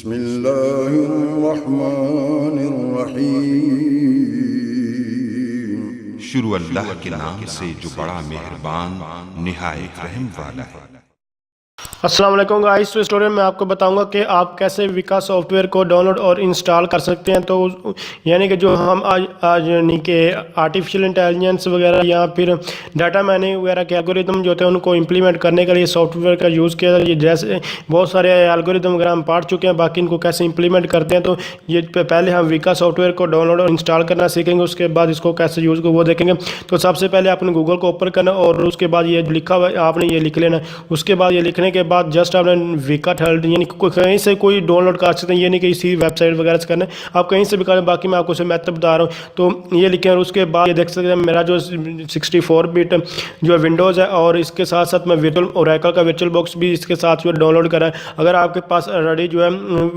बिस्मिल्लाहिर्रहमानिर्रहीम। शुरू अल्लाह के नाम से जो बड़ा मेहरबान निहायत रहम वाला है। अस्सलाम वालेकुम गाइस, तो इस ट्यूटोरियल में आपको बताऊंगा कि आप कैसे विका सॉफ्टवेयर को डाउनलोड और इंस्टॉल कर सकते हैं। तो यानी कि जो हम आज यानी कि आर्टिफिशियल इंटेलिजेंस वगैरह या फिर डाटा माइनिंग वगैरह के एल्गोरिदम जो थे उनको इंप्लीमेंट करने के लिए सॉफ्टवेयर का यूज़ किया जाए। जैसे बहुत सारे एल्गोरिदम वगैरह हम पढ़ चुके हैं, बाकी इनको कैसे इंप्लीमेंट करते हैं। तो ये पहले हम विका सॉफ्टवेयर को डाउनलोड और इंस्टॉल करना सीखेंगे, उसके बाद इसको कैसे यूज़ को वो देखेंगे। तो सबसे पहले आपने गूगल को ओपन करना और उसके बाद ये लिखा हुआ आपने ये लिख लेना। उसके बाद ये लिखने के बाद जस्ट आपने विका हेल्थ यानी कहीं से कोई डाउनलोड कर सकते हैं, ये नहीं कि इसी वेबसाइट वगैरह से करना है, आप कहीं से भी करें। बाकी मैं आपको मेथड बता रहा हूँ। तो ये लिखें और उसके बाद ये देख सकते हैं मेरा जो 64 बिट जो विंडोज़ है और इसके साथ साथ मैं वर्चुअल ओरेकल का वर्चुअल बॉक्स भी इसके साथ जो डाउनलोड करा है। अगर आपके पास ऑलरेडी जो है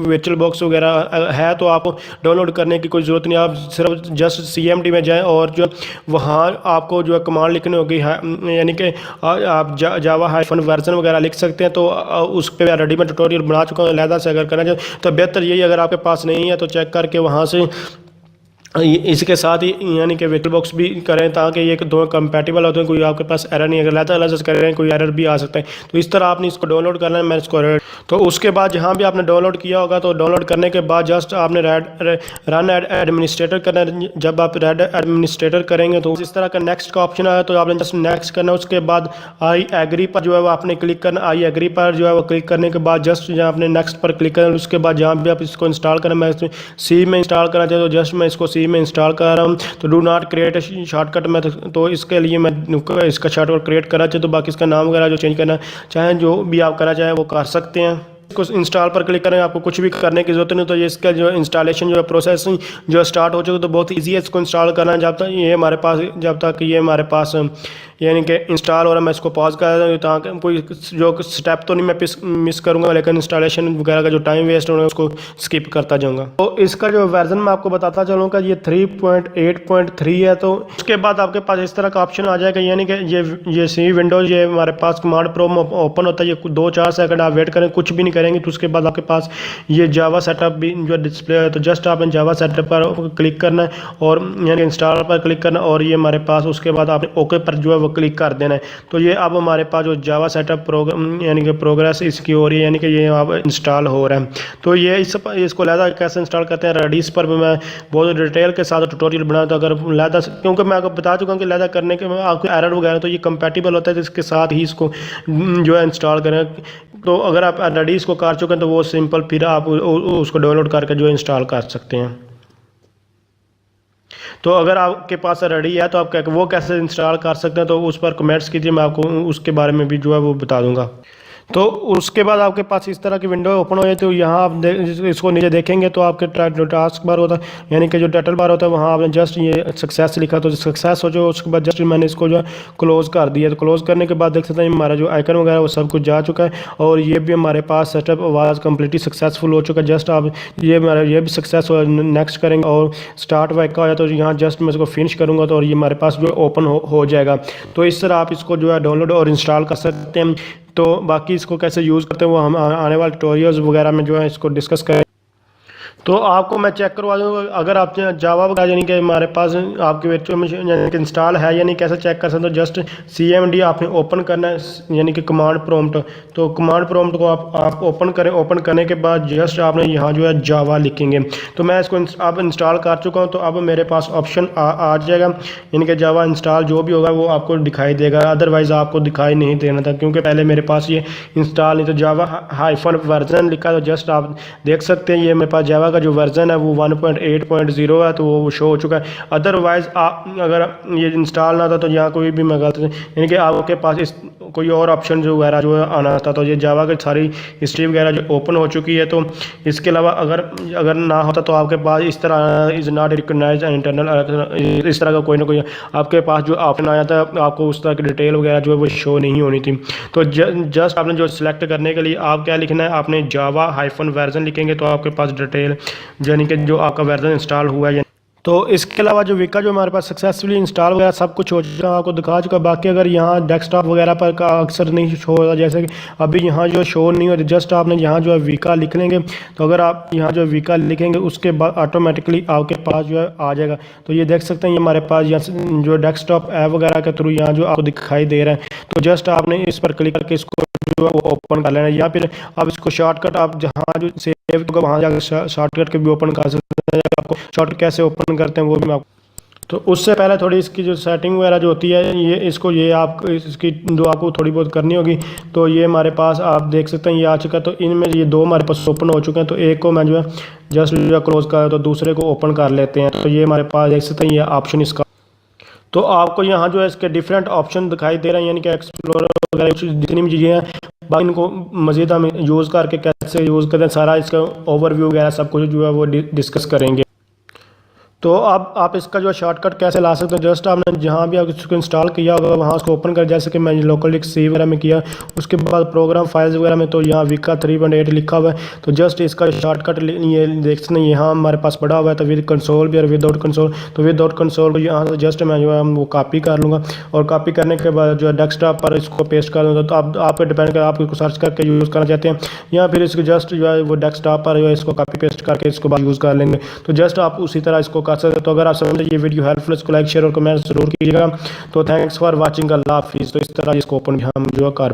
वर्चुअल बॉक्स वगैरह है तो आप डाउनलोड करने की कोई ज़रूरत नहीं। आप सिर्फ जस्ट CMD में जाएँ और जो वहाँ आपको जो है कमांड लिखनी होगी, यानी कि आप जावा हाइफन वर्जन वगैरह लिख सकते हैं। तो उस पर ऑलरेडी मैं ट्यूटोरियल बना चुका हूँ, अलहदा से अगर करना चाहे तो बेहतर यही, अगर आपके पास नहीं है तो चेक करके वहाँ से इसके साथ ही यानी कि वर्चुअल बॉक्स भी करें ताकि ये दोनों कंपैटिबल होते हैं, कोई आपके पास एरर नहीं। अगर अलग से करें कोई एरर भी आ सकता है। तो इस तरह आपने इसको डाउनलोड करना है। मैं इसको तो उसके बाद जहाँ भी आपने डाउनलोड किया होगा तो डाउनलोड करने के बाद जस्ट आपने रन एडमिनिस्ट्रेटर करना है। जब आप रन एडमिनिस्ट्रेटर करेंगे तो इस तरह का नेक्स्ट का ऑप्शन आया, तो आपने जस्ट नेक्स्ट करना है। उसके बाद आई एग्री पर जो है वो आपने क्लिक करना। आई एग्री पर जो है वो क्लिक करने के बाद जस्ट जहाँ आपने नेक्स्ट पर क्लिक करना। उसके बाद जहाँ भी आप इसको इंस्टॉल करना, मैं सी में इंस्टॉल करना चाहिए तो जस्ट मैं इसको सी में इंस्टॉल कर रहा हूँ। तो डू नॉट क्रिएट शॉर्टकट में, तो इसके लिए मैं इसका शॉर्टकट क्रिएट करना चाहिए। तो बाकी इसका नाम वगैरह जो चेंज करना चाहें, जो भी आप करना चाहें वो कर सकते हैं। इसको इंस्टॉल पर क्लिक करें, आपको कुछ भी करने की जरूरत नहीं। तो ये इसका जो इंस्टॉलेशन जो है प्रोसेसिंग जो स्टार्ट हो चुकी, तो बहुत ईजी है इसको इंस्टॉल करना। जब तक ये हमारे पास यानी कि इंस्टॉल हो रहा है, मैं इसको पॉज कर रहा हूँ ताकि कोई जो स्टेप तो नहीं मैं मिस करूँगा, लेकिन इंस्टॉलेशन वगैरह का जो टाइम वेस्ट होना है उसको स्किप करता जाऊँगा। तो इसका जो वर्जन मैं आपको बताता चलूँगा, ये 3.8.3 है। तो उसके बाद आपके पास इस तरह का ऑप्शन आ जाएगा, यानी कि ये सी विंडोज़ ये हमारे पास कमांड प्रोम ओपन होता है। ये 2-4 सेकंड आप वेट करें, कुछ भी नहीं करेंगे। तो उसके बाद आपके पास ये जावा सेटअप भी जो डिस्प्ले है, तो जस्ट आपने जावा सेटअप पर क्लिक करना है और यानी इंस्टॉल पर क्लिक करना और ये हमारे पास उसके बाद आपने ओके पर जो है क्लिक कर देना है। तो ये अब हमारे पास जो जावा सेटअप प्रोग्राम यानी कि प्रोग्रेस इसकी हो रही है, यानी कि ये अब इंस्टॉल हो रहा है। तो ये इसको लहदा कैसे इंस्टॉल करते हैं, रेडिस पर भी मैं बहुत डिटेल के साथ ट्यूटोरियल बनाया। तो अगर लहदा, क्योंकि मैं आपको बता चुका हूँ कि लहदा करने के आपको एरर वगैरह तो ये कंपैटिबल होता है, तो इसके साथ ही इसको जो है इंस्टॉल करें। तो अगर आप रेडिस को कर चुके हैं तो वो सिंपल फिर आप उसको डाउनलोड करके जो इंस्टॉल कर सकते हैं। तो अगर आपके पास रेडी है तो आप वो कैसे इंस्टॉल कर सकते हैं, तो उस पर कमेंट्स कीजिए, मैं आपको उसके बारे में भी जो है वो बता दूंगा। तो उसके बाद आपके पास इस तरह की विंडो ओपन हो जाए। तो यहाँ आप इसको नीचे देखेंगे तो आपके टास्क बार होता है, यानी कि जो टाइटल बार होता है, वहाँ आपने जस्ट ये सक्सेस लिखा, तो सक्सेस हो जो उसके बाद जस्ट मैंने इसको जो क्लोज़ कर दिया। तो क्लोज़ करने के बाद देख सकते हैं हमारा जो आइकन वगैरह वो सब कुछ जा चुका है और ये भी हमारे पास सेटअप आवाज़ कम्प्लीटली सक्सेसफुल हो चुका है। जस्ट आप ये हमारा ये भी सक्सेस हो, नेक्स्ट करेंगे और स्टार्ट वाइक का हो जाए तो यहाँ जस्ट मैं इसको फिनिश करूँगा तो और ये हमारे पास जो ओपन हो जाएगा। तो इस तरह आप इसको जो है डाउनलोड और इंस्टॉल कर सकते हैं। तो बाकी इसको कैसे यूज़ करते हैं वो हम आने वाले ट्यूटोरियल्स वगैरह में जो है इसको डिस्कस करें। तो आपको मैं चेक करवा दूँगा, अगर आप जावा वगैरह यानी कि हमारे पास आपके वर्चुअल मशीन यानी कि इंस्टॉल है यानी कैसे चेक कर सकते हो, जस्ट CMD आपने ओपन करना है यानी कि कमांड प्रॉम्प्ट। तो कमांड प्रॉम्प्ट को आप ओपन करें। ओपन करने के बाद जस्ट आपने यहाँ जो है जावा लिखेंगे। तो मैं इसको अब इंस्टॉल कर चुका हूँ, तो अब मेरे पास ऑप्शन आ जाएगा, यानी कि जावा इंस्टॉल जो भी होगा वो आपको दिखाई देगा। अदरवाइज़ आपको दिखाई नहीं देना था क्योंकि पहले मेरे पास ये इंस्टॉल नहीं, तो जावा हाइफन वर्जन लिखा, तो जस्ट आप देख सकते हैं ये मेरे पास जावा जो वर्जन है वो 1.8.0 है, तो वो शो हो चुका है। अदरवाइज अगर ये इंस्टॉल ना था तो यहाँ कोई भी मैं गलत, यानी कि आपके पास कोई और ऑप्शन जो वगैरह जो आना था, तो ये जावा की सारी हिस्ट्री वगैरह जो ओपन हो चुकी है। तो इसके अलावा अगर ना होता तो आपके पास इस तरह इज़ नॉट रिकॉग्नाइज्ड इंटरनल, इस तरह का कोई ना कोई आपके पास जो ऑप्शन आया था, आपको उस तरह की डिटेल वगैरह जो है वो शो नहीं होनी थी। तो जस्ट आपने जो सिलेक्ट करने के लिए आप क्या लिखना है, आपने जावा हाइफन वर्जन लिखेंगे तो आपके पास डिटेल यानी कि जो आपका वर्जन इंस्टॉल हुआ है। तो इसके अलावा जो विका जो हमारे पास सक्सेसफुली इंस्टॉल वगैरह सब कुछ हो चुका है, आपको दिखा चुका। बाकी अगर यहाँ डेस्कटॉप वगैरह पर का अक्सर नहीं शो होता, जैसे कि अभी यहाँ जो शो नहीं होता, जस्ट आपने यहाँ जो है विका लिख लेंगे। तो अगर आप यहाँ जो विका लिखेंगे उसके बाद ऑटोमेटिकली आपके पास जो है आ जाएगा। तो ये देख सकते हैं ये हमारे पास यहाँ जो डेस्कटॉप ऐप वगैरह के थ्रू यहाँ जो आपको दिखाई दे रहा है। तो जस्ट आपने इस पर क्लिक करके इसको जो है वो ओपन कर लेना है, या फिर आप इसको शॉर्टकट आप जहाँ जो सेव होगा वहाँ जाकर शॉर्टकट के भी ओपन कर सकते हैं। आपको शॉर्टकट कैसे ओपन करते हैं वो भी मैं तो उससे पहले थोड़ी इसकी जो सेटिंग वगैरह जो होती है ये आप इसकी जो आपको थोड़ी बहुत करनी होगी। तो ये हमारे पास आप देख सकते हैं ये आ चुका है। तो इनमें ये दो हमारे पास ओपन हो चुके हैं। तो एक को मैं जो है जस्ट जो क्लोज कर, तो दूसरे को ओपन कर लेते हैं। तो ये हमारे पास देख सकते हैं ये ऑप्शन इसका। तो आपको यहाँ जो है इसके डिफरेंट ऑप्शन दिखाई दे रहे हैं, यानी कि एक्सप्लोरर वगैरह जितनी भी चीज़ें हैं, बाकी इनको मज़ीद हम यूज़ करके कैसे यूज़ करते हैं सारा इसका ओवरव्यू वगैरह सब कुछ जो है वो डिस्कस करेंगे। तो अब आप इसका जो शॉर्टकट कैसे ला सकते हैं, जस्ट आपने जहाँ भी आप इसको इंस्टॉल किया होगा वहाँ उसको ओपन कर, जैसे कि मैं लोकल डिस्क सी वगैरह में किया। उसके बाद प्रोग्राम फाइल्स वगैरह में तो यहाँ विका 3.8 लिखा हुआ है। तो जस्ट इसका शॉर्टकट ये देख सकते हैं यहाँ हमारे पास पड़ा हुआ है। तो विद कंसोल भी और विदाउट कंसोल, तो विदाउट कंसोल को यहाँ से जस्ट मैं जो है वो कॉपी कर लूँगा और कॉपी करने के बाद जो है डेस्कटॉप पर इसको पेस्ट कर दूँगा। तो आप पे डिपेंड कर आप इसको सर्च करके यूज़ करना चाहते हैं या फिर इसको जस्ट जो है वो डेस्कटॉप पर जो है इसको कॉपी पेस्ट करके इसको बाद यूज़ कर लेंगे। तो जस्ट आप उसी तरह इसको कर सकते हैं। तो अगर आप समझे ये वीडियो हेल्पफुल, इसको लाइक शेयर और कमेंट जरूर कीजिएगा। तो थैंक्स फॉर वाचिंग, अल्लाह हाफिज़। तो इस तरह इसको ओपन हम जो कर